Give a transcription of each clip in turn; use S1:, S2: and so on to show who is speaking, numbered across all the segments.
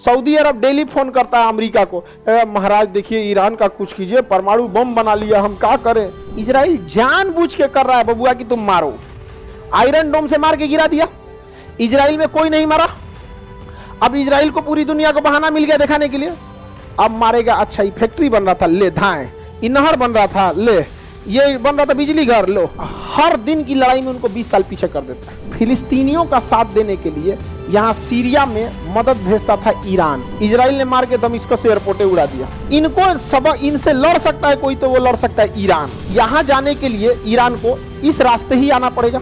S1: Saudi अरब daily phone करता है America को, महाराज देखिए ईरान का कुछ कीजिए, परमाणु बम बना लिया, हम क्या करें। इजराइल जानबूझ के कर रहा है बबुआ कि तुम मारो। आयरन डोम से मार के गिरा दिया, इजराइल में कोई नहीं मारा। अब इजराइल को पूरी दुनिया को बहाना मिल गया दिखाने के लिए, अब मारेगा। अच्छा ये फैक्ट्री बन रहा था, ले धाए, ये नहर बन रहा था, ले ये बन रहा था बिजली घर, लो। हर दिन की लड़ाई में उनको 20 साल पीछे कर देता है। फिलिस्तीनियों का साथ देने के लिए यहाँ सीरिया में मदद भेजता था ईरान। इजराइल ने मार के दमिश्कस एयरपोर्टे उड़ा दिया। इनको सब इनसे लड़ सकता है कोई तो वो लड़ सकता है ईरान। यहाँ जाने के लिए ईरान को इस रास्ते ही आना पड़ेगा।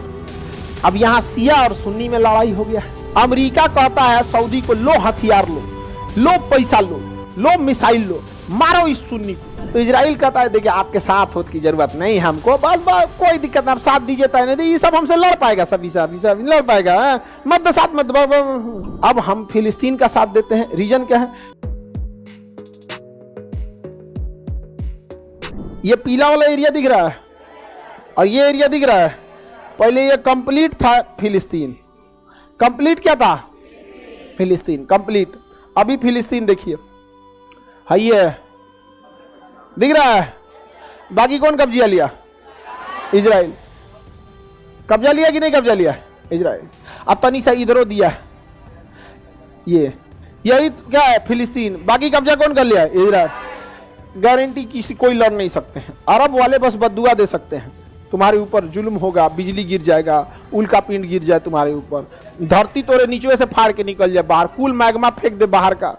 S1: अब यहाँ शिया और सुन्नी में लड़ाई हो गया है। अमेरिका कहता है सऊदी को, लो हथियार लो, लो पैसा लो, लो मिसाइल लो, मारो इस सुन्नी को। तो इजराइल कहता है देखिए आपके साथ होने की जरूरत नहीं हमको, बस कोई दिक्कत नहीं, आप साथ दीजिए तय नहीं, ये सब हमसे लड़ पाएगा, सब लड़ पाएगा, मत दो साथ मत। अब हम फिलिस्तीन का साथ देते हैं। रीजन क्या है? ये पीला वाला एरिया दिख रहा है और ये एरिया दिख रहा है। पहले ये कंप्लीट था फिलिस्तीन। कंप्लीट क्या था? फिलिस्तीन कंप्लीट। अभी फिलिस्तीन देखिए, है ये दिख रहा है। बाकी कौन कब्जा लिया? इजराइल। कब्जा लिया कि नहीं कब्जा लिया? इजराइल। अब तनी सा इधरों दिया है, ये यही क्या है? फिलिस्तीन। बाकी कब्जा कौन कर लिया? इजराइल। गारंटी किसी कोई लड़ नहीं सकते हैं। अरब वाले बस बद्दुआ दे सकते हैं, तुम्हारे ऊपर जुल्म होगा, बिजली गिर जाएगा, उल्का पिंड गिर जाए तुम्हारे ऊपर, धरती तोरे नीचे से फाड़ के निकल जाए बाहर, कुल मैग्मा फेंक दे बाहर का,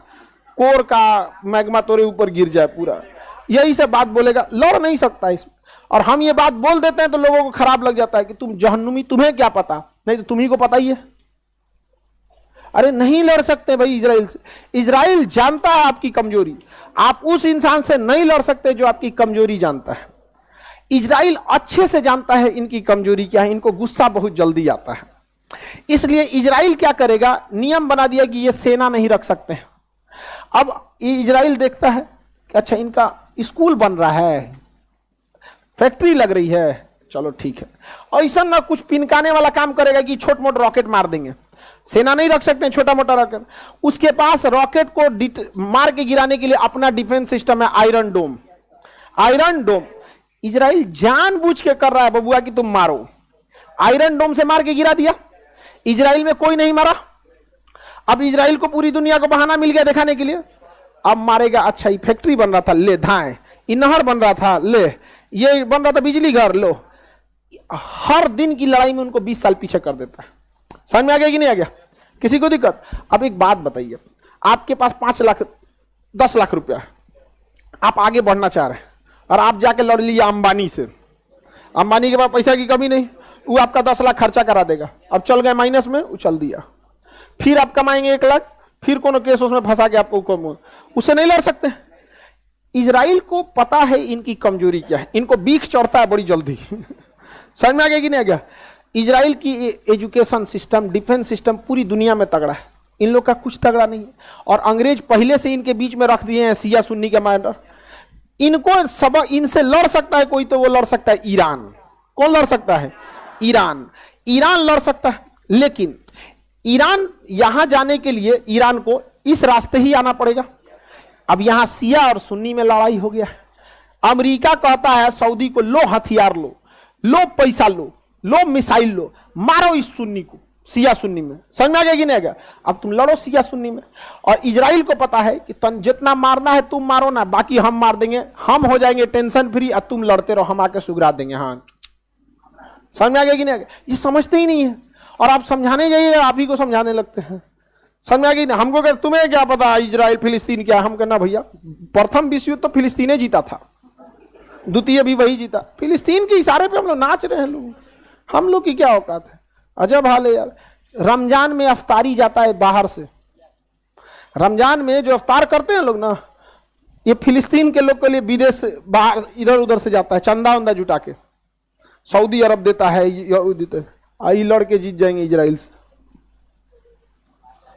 S1: कोर का मैग्मा तोरे ऊपर गिर जाए पूरा, यही सब बात बोलेगा। लड़ नहीं सकता इसमें। और हम ये बात बोल देते हैं तो लोगों को खराब लग जाता है कि तुम जहन्नुमी, तुम्हें क्या पता? नहीं तो तुम्ही को पता ही है। अरे नहीं लड़ सकते भाई इजराइल से। इजराइल जानता है आपकी कमजोरी। आप उस इंसान से नहीं लड़ सकते जो आपकी कमजोरी जानता है। इजराइल अच्छे से जानता है इनकी कमजोरी क्या है, इनको गुस्सा बहुत जल्दी आता है। इसलिए इजराइल क्या करेगा, नियम बना दिया कि ये सेना नहीं रख सकते हैं। अब इजराइल देखता है कि अच्छा इनका स्कूल बन रहा है, फैक्ट्री लग रही है, चलो ठीक है, ऐसा ना कुछ पिनकाने वाला काम करेगा कि छोट मोट रॉकेट मार देंगे। सेना नहीं रख सकते छोटा मोटा रॉकेट। उसके पास रॉकेट को मार के गिराने के लिए अपना डिफेंस सिस्टम है, आयरन डोम। आयरन डोम इजराइल जानबूझ के कर रहा है बबुआ कि तुम मारो। आयरन डोम से मार के गिरा दिया, इजराइल में कोई नहीं मारा। अब इजराइल को पूरी दुनिया को बहाना मिल गया दिखाने के लिए, अब मारेगा। अच्छा ये फैक्ट्री बन रहा था, ले धाए, ये नहर बन रहा था, ले ये बन रहा था बिजली घर, लो। हर दिन की लड़ाई में उनको 20 साल पीछे कर देता है। समझ में आ गया कि नहीं आ गया? किसी को दिक्कत? अब एक बात बताइए, आपके पास 5 लाख 10 लाख रुपया है, आप आगे बढ़ना चाह रहे हैं और आप जाके लड़ लीजिए अंबानी से। अंबानी के पास पैसा की कमी नहीं, वो आपका 10 लाख खर्चा करा देगा। अब चल गए माइनस में, उछल दिया। फिर आप कमाएंगे 1 लाख, फिर कोनो केस उसमें फंसा के आपको, उससे नहीं लड़ सकते। इजराइल को पता है इनकी कमजोरी क्या है, इनको बीख चढ़ता है बड़ी जल्दी। समझ में आ गया कि नहीं आ गया? इजराइल की एजुकेशन सिस्टम, डिफेंस सिस्टम पूरी दुनिया में तगड़ा है, इन लोग का कुछ तगड़ा नहीं है। और अंग्रेज पहले से इनके बीच में रख दिए हैं शिया सुन्नी का मैटर। इनको सब इनसे लड़ सकता है कोई तो वो लड़ सकता है ईरान। कौन लड़ सकता है? ईरान। ईरान लड़ सकता है, लेकिन ईरान यहां जाने के लिए ईरान को इस रास्ते ही आना पड़ेगा। अब यहां शिया और सुन्नी में लड़ाई हो गया है। अमेरिका कहता है सऊदी को, लो हथियार लो, लो पैसा लो, लो मिसाइल लो, मारो इस सुन्नी को, शिया सुन्नी में। समझ में आ गया कि नहीं आ गया? अब तुम लड़ो शिया सुन्नी में। और इजराइल को पता है कि तुम जितना मारना है तुम मारो ना, बाकी हम मार देंगे, हम हो जाएंगे टेंशन फ्री, और तुम लड़ते रहो, हम आके सुगरा देंगे। हाँ समझ में आ गया कि नहीं आ गया? ये समझते ही नहीं है, और आप समझाने जाइए आप ही को समझाने लगते हैं। समझ में आ गई ना? हमको क्या, तुम्हें क्या पता इजराइल फिलिस्तीन क्या? हम कहना भैया प्रथम विश्व युद्ध तो फिलिस्तीन जीता था, द्वितीय भी वही जीता। फिलिस्तीन के इशारे पे हम लोग नाच रहे हैं। लोग, हम लोग की क्या औकात है? अजब हाल है यार। रमजान में अफ्तारी जाता है बाहर से, रमजान में जो अफ्तार करते हैं लोग ना, ये फिलिस्तीन के लोग के लिए विदेश से बाहर इधर उधर से जाता है, चंदा वंदा जुटा के। सऊदी अरब देता है, आई लड़के जीत जाएंगे इजराइल से।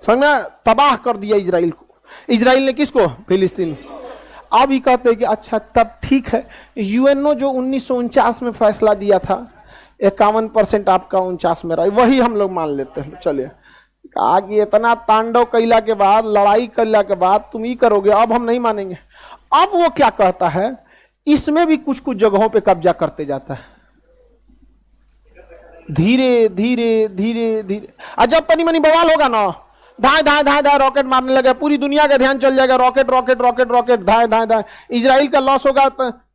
S1: समझ में? तबाह कर दिया इजराइल को। इजराइल ने किसको? फिलिस्तीन। अब ही कहते हैं कि अच्छा तब ठीक है, यूएनओ जो 1949 में फैसला दिया था 51% आपका 49 में रहा, वही हम लोग मान लेते हैं। चलिए कहा कि इतना तांडव कैला के बाद, लड़ाई कैला के बाद तुम ही करोगे, अब हम नहीं मानेंगे। अब वो क्या कहता है, इसमें भी कुछ कुछ जगहों पे कब्जा करते जाता है, धीरे धीरे धीरे धीरे। और जब तनी मनी बवाल होगा ना, धाए धाए धाए धाए रॉकेट मारने लगे, पूरी दुनिया का ध्यान चल जाएगा, रॉकेट रॉकेट रॉकेट रॉकेट, धाए धाए धाए। इजराइल का लॉस होगा,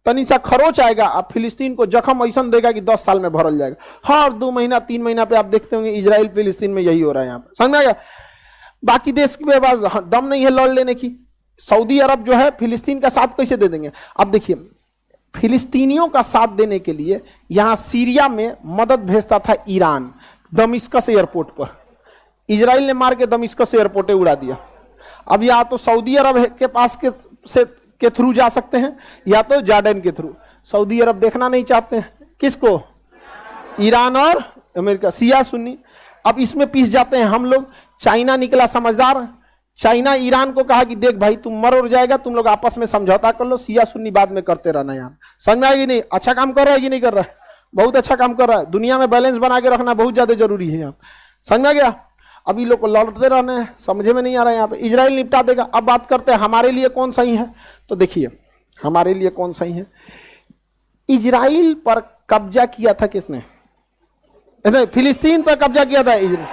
S1: तनी सा खरोच आएगा, अब फिलिस्तीन को जख्म ऐसा देगा कि 10 साल में भरल जाएगा। हर 2 महीना 3 महीना पे आप देखते होंगे इजराइल फिलिस्तीन में यही हो रहा है। यहाँ पे समझ में आएगा, बाकी देश के पास दम नहीं है लड़ लेने की। सऊदी अरब जो है फिलिस्तीन का साथ कैसे दे देंगे। अब देखिए, फिलिस्तीनियों का साथ देने के लिए यहां सीरिया में मदद भेजता था ईरान, दमिश्कस एयरपोर्ट पर। इजराइल ने मार के दमिश्कस एयरपोर्ट उड़ा दिया। अब या तो सऊदी अरब के पास के थ्रू जा सकते हैं, या तो जॉर्डन के थ्रू। सऊदी अरब देखना नहीं चाहते हैं किसको, ईरान और अमेरिका, शिया सुन्नी। अब इसमें पीस जाते हैं हम लोग। चाइना निकला समझदार, चाइना ईरान को कहा कि देख भाई तुम मर और जाएगा, तुम लोग आपस में समझौता कर लो, शिया सुन्नी बाद में करते रहना। यहाँ समझ में आएगी नहीं, अच्छा काम कर रहा है कि नहीं कर रहा है, बहुत अच्छा काम कर रहा है। दुनिया में बैलेंस बना के रखना बहुत ज्यादा जरूरी है यहाँ, समझ में आ गया। अभी लोग को लौटते रहने हैं, समझे में नहीं आ रहा है। यहाँ पे इजराइल निपटा देगा। अब बात करते हैं हमारे लिए कौन सही है, तो देखिए हमारे लिए कौन सही है। इजराइल पर कब्जा किया था किसने, फिलिस्तीन पर कब्जा किया था इजराइल।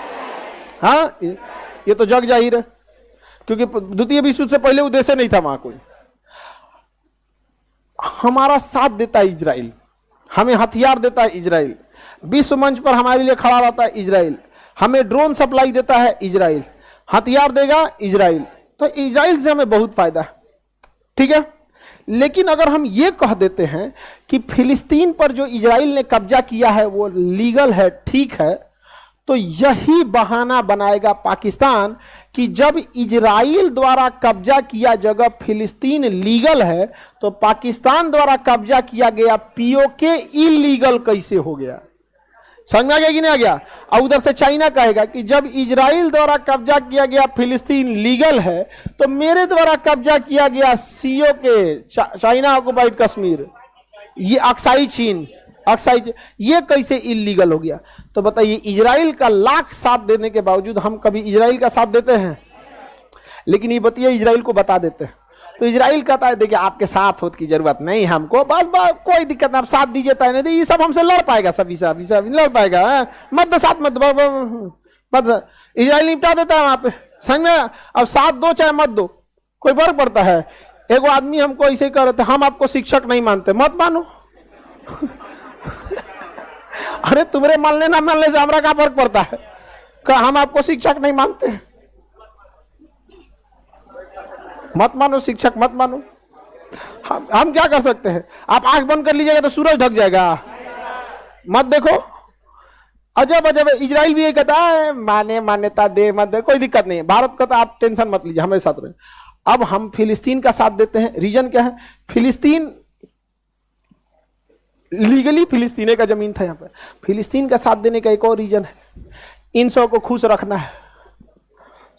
S1: हाँ ये तो जग जाहिर है, क्योंकि द्वितीय विश्व युद्ध से पहले उद्देश्य नहीं था वहां कोई। हमारा साथ देता है इजराइल, हमें हथियार देता है इजराइल, विश्व मंच पर हमारे लिए खड़ा रहता है इजराइल, हमें ड्रोन सप्लाई देता है इजराइल, हथियार देगा इजराइल। तो इजराइल से हमें बहुत फायदा है, ठीक है। लेकिन अगर हम ये कह देते हैं कि फिलिस्तीन पर जो इजराइल ने कब्जा किया है वो लीगल है, ठीक है, तो यही बहाना बनाएगा पाकिस्तान कि जब इजराइल द्वारा कब्जा किया जगह फिलिस्तीन लीगल है, तो पाकिस्तान द्वारा कब्जा किया गया पीओके इलीगल कैसे हो गया। समझ में आ गया कि नहीं आ गया। और उधर से चाइना कहेगा कि जब इजराइल द्वारा कब्जा किया गया फिलिस्तीन लीगल है, तो मेरे द्वारा कब्जा किया गया सीओ के चाइना ऑक्युपाइड कश्मीर, ये अक्साई चीन, ये कैसे इलीगल हो गया। तो बताइए, इजराइल का लाख साथ देने के बावजूद हम कभी इजराइल का साथ देते हैं, लेकिन ये बताइए इजराइल को बता देते हैं। तो इजराइल कहता है देखिए आपके साथ होने की जरूरत नहीं हमको, बस कोई दिक्कत नहीं, आप साथ दीजिए तय नहीं, ये सब हमसे लड़ पाएगा, सब लड़ पाएगा, मत दो साथ, मत इजराइल निपटा देता है वहां पे। समझ में, अब साथ दो चाहे मत दो, कोई फर्क पड़ता है। एगो आदमी हमको ऐसे कह रहे थे, हम आपको शिक्षक नहीं मानते, मत मानो। अरे तुम्हारे मानने ना मानने से हमारा क्या फर्क पड़ता है, हम आपको शिक्षक नहीं मानते, मत मानो, शिक्षक मत मानो। हम क्या कर सकते हैं, आप आंख बंद कर लीजिएगा तो सूरज ढक जाएगा, मत देखो। अजब अजब, इजराइल भी ये कहता है मान्यता दे मत दे, कोई दिक्कत नहीं है, भारत का तो आप टेंशन मत लीजिए, हमारे साथ रहे। अब हम फिलिस्तीन का साथ देते हैं, रीजन क्या है, फिलिस्तीन लीगली फिलिस्तीने का जमीन था यहाँ पर। फिलिस्तीन का साथ देने का एक और रीजन है, इन सब को खुश रखना है।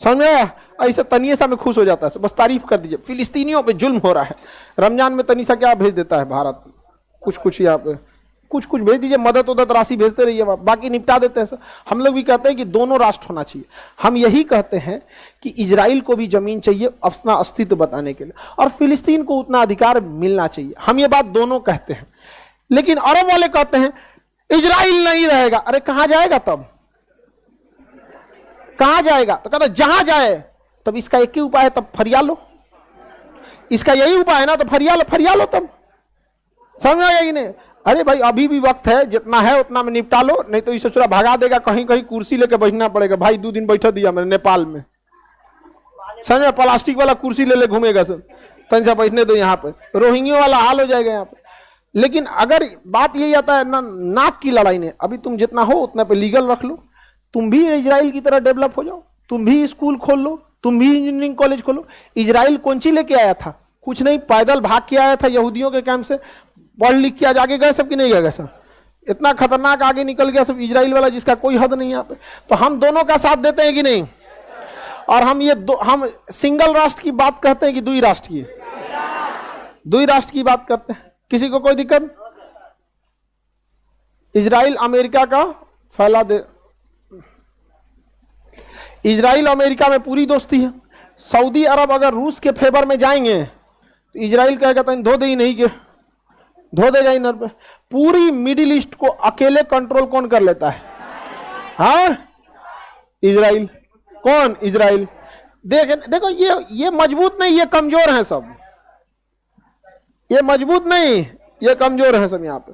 S1: समझ में आया, ऐसा तनिए सा में खुश हो जाता है, बस तारीफ कर दीजिए, फिलिस्तीनियों पे जुल्म हो रहा है। रमजान में तनिसा क्या भेज देता है भारत, कुछ यहाँ पे कुछ भेज दीजिए, मदद उदद राशि भेजते रहिए, बाकी निपटा देते हैं। हम लोग भी कहते हैं कि दोनों राष्ट्र होना चाहिए। हम यही कहते हैं कि इजराइल को भी जमीन चाहिए अपना अस्तित्व बताने के लिए, और फिलिस्तीन को उतना अधिकार मिलना चाहिए। हम ये बात दोनों कहते हैं। लेकिन अरब वाले कहते हैं इजराइल नहीं रहेगा। अरे कहां जाएगा, तब कहां जाएगा, तो कहता जहां जाए। तब इसका एक ही उपाय है, तब फरिया लो, इसका यही उपाय है ना, तो फरिया लो तब। समझ में आएगा कि नहीं। अरे भाई अभी भी वक्त है, जितना है उतना में निपटा लो, नहीं तो इसे चुरा भगा देगा, कहीं कहीं कुर्सी लेके बैठना पड़ेगा। भाई 2 दिन बैठा दिया मैंने नेपाल में, समझ में, प्लास्टिक वाला कुर्सी ले घूमेगा सब, तंजा बैठने दो यहाँ पे, रोहिंग्या वाला हाल हो जाएगा यहाँ पे। लेकिन अगर बात यही आता है ना, नाक की लड़ाई ने, अभी तुम जितना हो उतना पे लीगल रख लो, तुम भी इजराइल की तरह डेवलप हो जाओ, तुम भी स्कूल खोल लो, तुम भी इंजीनियरिंग कॉलेज खोलो। इजराइल कौन सी लेके आया था, कुछ नहीं, पैदल भाग के आया था यहूदियों के कैंप से, पढ़ लिख के आज आगे गए सब कि नहीं गए सब, इतना खतरनाक आगे निकल गया सब इजराइल वाला, जिसका कोई हद नहीं यहाँ पे। तो हम दोनों का साथ देते हैं कि नहीं। और हम हम सिंगल राष्ट्र की बात कहते हैं कि दुई राष्ट्र की बात करते हैं, किसी को कोई दिक्कत। इजराइल अमेरिका का फैला दे, इजराइल अमेरिका में पूरी दोस्ती है। सऊदी अरब अगर रूस के फेवर में जाएंगे तो इजराइल कहेगा तो धो दे ही नहीं के धो देगा इनर पे। पूरी मिडिल ईस्ट को अकेले कंट्रोल कौन कर लेता है? हाँ, इजराइल। कौन? इजराइल। देखो ये मजबूत नहीं, ये कमजोर हैं सब। ये मजबूत नहीं, ये कमजोर हैं सब। यहाँ पे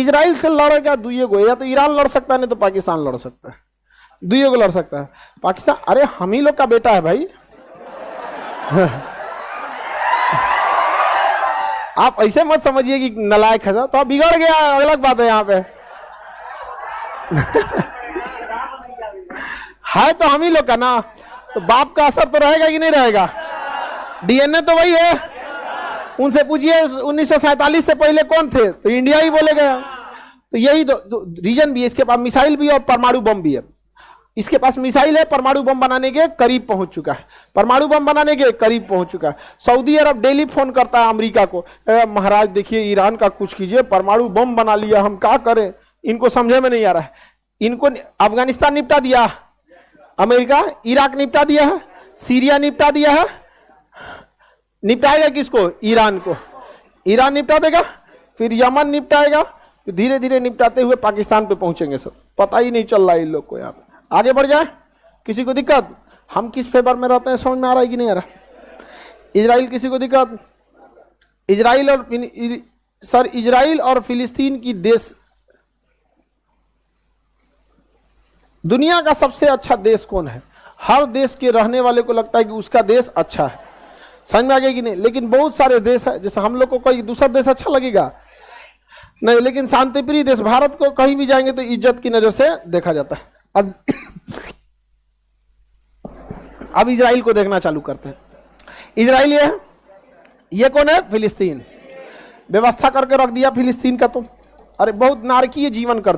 S1: इजराइल से लड़ेगा दुइये को, या तो ईरान लड़ सकता है, नहीं तो पाकिस्तान लड़ सकता है। दुइये को लड़ सकता है। पाकिस्तान, अरे हम ही लोग का बेटा है भाई। आप ऐसे मत समझिए कि नालायक है, तो आप बिगड़ गया, अलग बात है। यहाँ पे है तो हम ही लोग का ना, तो बाप का असर तो रहेगा कि नहीं रहेगा? डीएनए तो वही है। उनसे पूछिए 1947 से पहले कौन थे, तो इंडिया ही बोलेगा। तो यही तो रीजन भी है। इसके पास मिसाइल भी और परमाणु बम भी है। इसके पास मिसाइल है, परमाणु बम बनाने के करीब पहुंच चुका है। परमाणु बम बनाने के करीब पहुंच चुका है। सऊदी अरब डेली फोन करता है अमेरिका को, महाराज देखिए ईरान का कुछ कीजिए, परमाणु बम बना लिया, हम क्या करें? इनको समझे में नहीं आ रहा है। इनको अफगानिस्तान निपटा दिया अमेरिका, इराक निपटा दिया है, सीरिया निपटा दिया है। निपटाएगा किसको? ईरान को। ईरान निपटा देगा, फिर यमन निपटाएगा, धीरे धीरे निपटाते हुए पाकिस्तान पे पहुंचेंगे सब। पता ही नहीं चल रहा है इन लोग को। यहाँ पे आगे बढ़ जाए, किसी को दिक्कत? हम किस फेवर में रहते हैं समझ में आ रहा है कि नहीं आ रहा? इजराइल, किसी को दिक्कत? इजराइल और फिलिस्तीन की देश, दुनिया का सबसे अच्छा देश कौन है? हर देश के रहने वाले को लगता है कि उसका देश अच्छा है। समझ में आ गया कि नहीं? लेकिन बहुत सारे देश है, जैसे हम लोग को कोई दूसरा देश अच्छा लगेगा नहीं, लेकिन शांतिप्रिय देश भारत को कहीं भी जाएंगे तो इज्जत की नजर से देखा जाता है। अब इजराइल को देखना चालू करते हैं। इजराइल ये कौन है? फिलिस्तीन। व्यवस्था करके रख दिया फिलिस्तीन का। तो अरे बहुत नारकीय जीवन कर